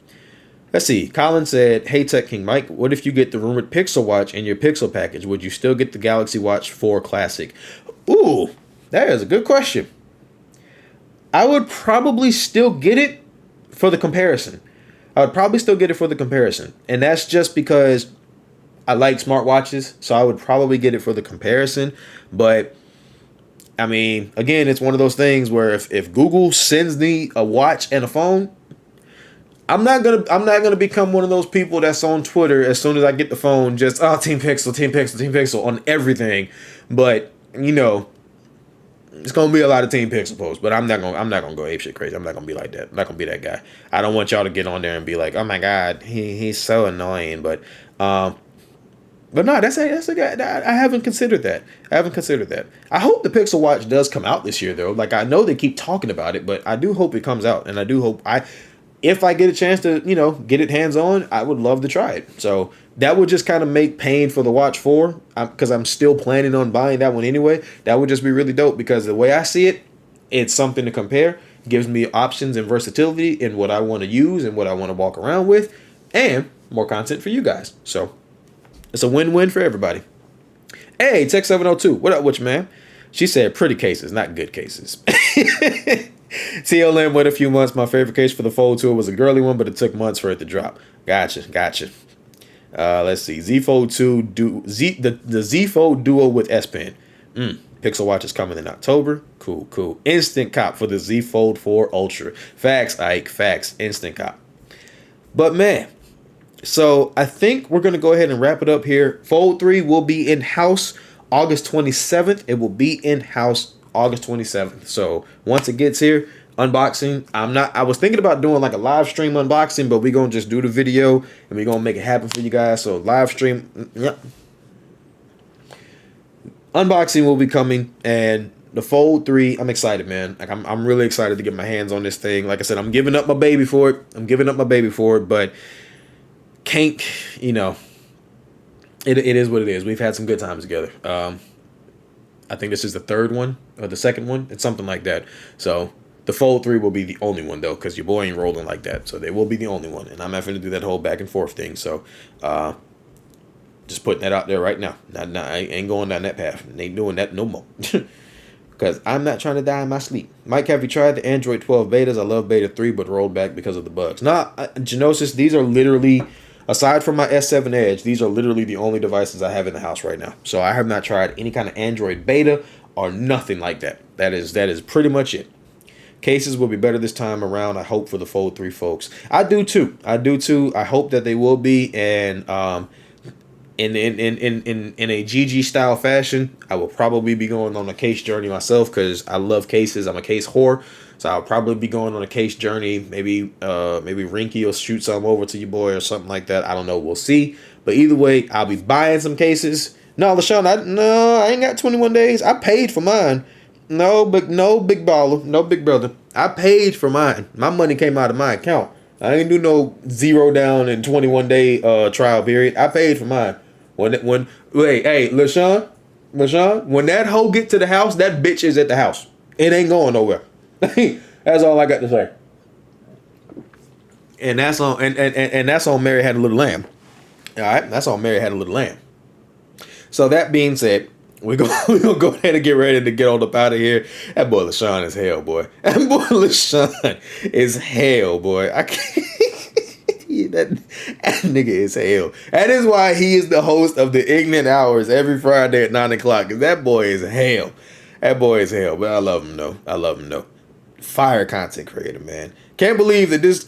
Let's see. Colin said, "Hey Tech King Mike, what if you get the rumored Pixel Watch in your Pixel package? Would you still get the Galaxy Watch 4 Classic?" Ooh, that is a good question. I would probably still get it for the comparison. And that's just because I like smartwatches, so I would probably get it for the comparison, but I mean, again, it's one of those things where if Google sends me a watch and a phone, I'm not gonna become one of those people that's on Twitter as soon as I get the phone, just Team Pixel on everything. But you know, it's gonna be a lot of Team Pixel posts. But I'm not gonna go apeshit crazy. I'm not gonna be like that. I'm not gonna be that guy. I don't want y'all to get on there and be like, "Oh my God, he's so annoying." But no, that's a guy. I haven't considered that. I hope the Pixel Watch does come out this year, though. Like, I know they keep talking about it, but I do hope it comes out, and I do hope if I get a chance to, get it hands on, I would love to try it. So that would just kind of make paying for the Watch 4, because I'm still planning on buying that one anyway. That would just be really dope, because the way I see it, it's something to compare. It gives me options and versatility in what I want to use and what I want to walk around with, and more content for you guys. So it's a win-win for everybody. Hey, Tech 702, what up with you, man? She said pretty cases, not good cases. TLM wait a few months. My favorite case for the Fold 2 was a girly one, but it took months for it to drop. Gotcha. Let's see. Z Fold 2, the Z Fold Duo with S Pen. Pixel Watch is coming in October. Cool. Instant cop for the Z Fold 4 Ultra. Facts, Ike. Facts. Instant cop. But man, so I think we're going to go ahead and wrap it up here. Fold 3 will be in-house August 27th. It will be in-house August 27th. So once it gets here, unboxing. I was thinking about doing like a live stream unboxing, but we're going to just do the video and we're going to make it happen for you guys. So live stream. Yep. Unboxing will be coming, and the Fold 3, I'm excited, man. Like I'm really excited to get my hands on this thing. Like I said, I'm giving up my baby for it. But can't, it is what it is. We've had some good times together. I think this is the third one or the second one. It's something like that. So the Fold 3 will be the only one, though, because your boy ain't rolling like that. So they will be the only one, and I'm having to do that whole back and forth thing. So just putting that out there right now. I ain't going down that path. Ain't doing that no more. Because I'm not trying to die in my sleep. Mike, have you tried the Android 12 betas? I love beta 3, but rolled back because of the bugs. Genosis, these are literally, aside from my S7 Edge, these are literally the only devices I have in the house right now. So I have not tried any kind of Android beta or nothing like that. That is pretty much it. Cases will be better this time around, I hope, for the Fold 3 folks. I do too. I hope that they will be, and in a GG style fashion, I will probably be going on a case journey myself because I love cases. I'm a case whore, so I'll probably be going on a case journey. Maybe Rinky will shoot some over to your boy or something like that. I don't know. We'll see. But either way, I'll be buying some cases. No, LaShawn, I ain't got 21 days. I paid for mine. No, but no big baller, no big brother. I paid for mine. My money came out of my account. I ain't do no 0 down and 21-day trial period. I paid for mine. Hey, LaShawn, when that hoe get to the house, that bitch is at the house. It ain't going nowhere. That's all I got to say. And that's on and that's on Mary Had a Little Lamb. All right, that's on Mary Had a Little Lamb. So that being said, we're gonna go ahead and get ready to get on up out of here. That boy LaShawn is hell, boy. That boy LaShawn is hell, boy. I can't. that nigga is hell. That is why he is the host of the Ignorant Hours every Friday at 9 o'clock. Cause that boy is hell. That boy is hell. But I love him though. Fire content creator, man. Can't believe that this.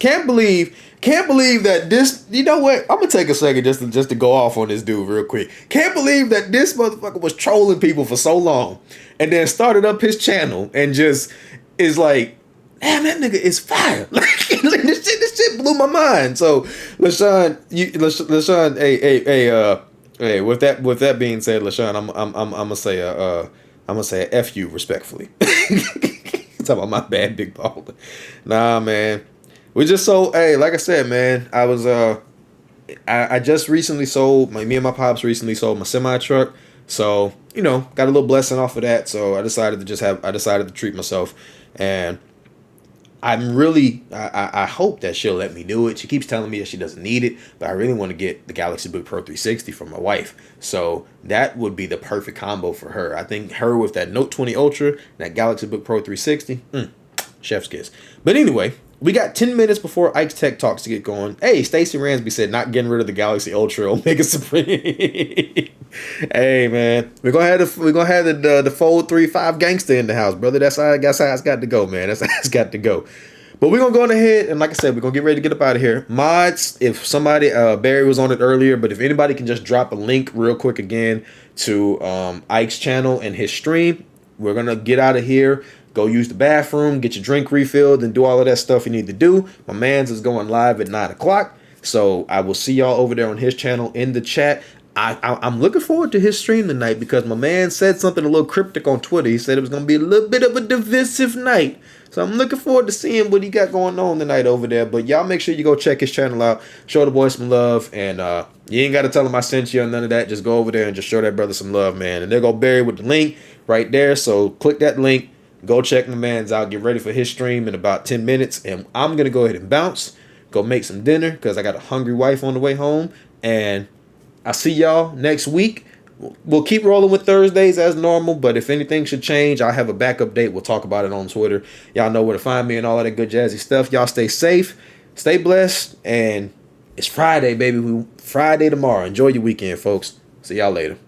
You know what? I'm gonna take a second just to go off on this dude real quick. Can't believe that this motherfucker was trolling people for so long, and then started up his channel and just is like, damn, that nigga is fire. Like this shit blew my mind. So LaShawn, hey. With that being said, LaShawn, I'm gonna say a F you respectfully. Talking about my bad big baller. Nah, man. We just sold. Hey, like I said, man, I was I just recently sold me and my pops recently sold my semi truck. So, got a little blessing off of that. So I decided to treat myself, and I hope that she'll let me do it. She keeps telling me that she doesn't need it, but I really want to get the Galaxy Book Pro 360 for my wife. So that would be the perfect combo for her. I think her with that Note 20 Ultra, and that Galaxy Book Pro 360, chef's kiss. But anyway, we got 10 minutes before Ike's Tech Talks to get going. Hey, Stacey Ransby said not getting rid of the Galaxy Ultra Omega Supreme. Hey, man, we're gonna have the Fold 3.5 gangster in the house, brother. That's how it's got to go, man. That's how it's got to go. But we're gonna go on ahead and, like I said, we're gonna get ready to get up out of here. Mods, if somebody Barry was on it earlier, but if anybody can just drop a link real quick again to Ike's channel and his stream, we're gonna get out of here. Go use the bathroom, get your drink refilled, and do all of that stuff you need to do. My man's is going live at 9 o'clock. So I will see y'all over there on his channel in the chat. I'm looking forward to his stream tonight because my man said something a little cryptic on Twitter. He said it was going to be a little bit of a divisive night. So I'm looking forward to seeing what he got going on tonight over there. But y'all make sure you go check his channel out. Show the boy some love. And you ain't got to tell him I sent you or none of that. Just go over there and just show that brother some love, man. And there go Barry with the link right there. So click that link. Go check my man's out. Get ready for his stream in about 10 minutes. And I'm going to go ahead and bounce. Go make some dinner because I got a hungry wife on the way home. And I'll see y'all next week. We'll keep rolling with Thursdays as normal. But if anything should change, I'll have a backup date. We'll talk about it on Twitter. Y'all know where to find me and all of that good jazzy stuff. Y'all stay safe. Stay blessed. And it's Friday, baby. Friday tomorrow. Enjoy your weekend, folks. See y'all later.